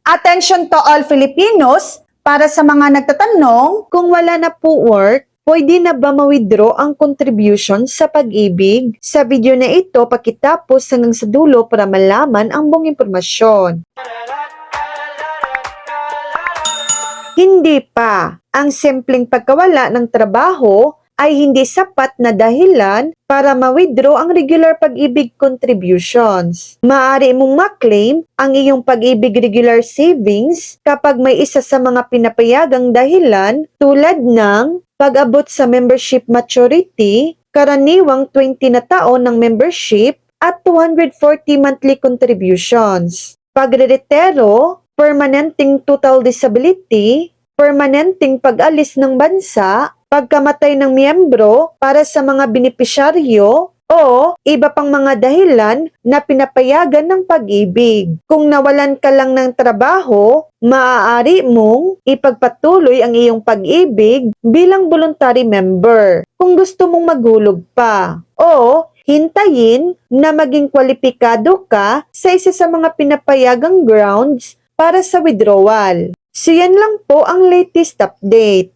Attention to all Filipinos, para sa mga nagtatanong kung wala na po work, pwede na ba ma-withdraw ang contribution sa pag-ibig? Sa video na ito, pakitapos hanggang sa dulo para malaman ang buong impormasyon. Hindi pa. Ang simpleng pagkawala ng trabaho ay hindi sapat na dahilan para ma-withdraw ang regular pag-ibig contributions. Maaari mong ma-claim ang iyong pag-ibig regular savings kapag may isa sa mga pinapayagang dahilan tulad ng pag-abot sa membership maturity, karaniwang 20 na taon ng membership at 240 monthly contributions. Pagre-retiro, permanenteng total disability, permanenteng pag-alis ng bansa, pagkamatay ng miyembro para sa mga benepisyaryo, o iba pang mga dahilan na pinapayagan ng pag-ibig. Kung nawalan ka lang ng trabaho, maaari mong ipagpatuloy ang iyong pag-ibig bilang voluntary member kung gusto mong maghulog pa. O hintayin na maging kwalipikado ka sa isa sa mga pinapayagang grounds para sa withdrawal. So yan lang po ang latest update.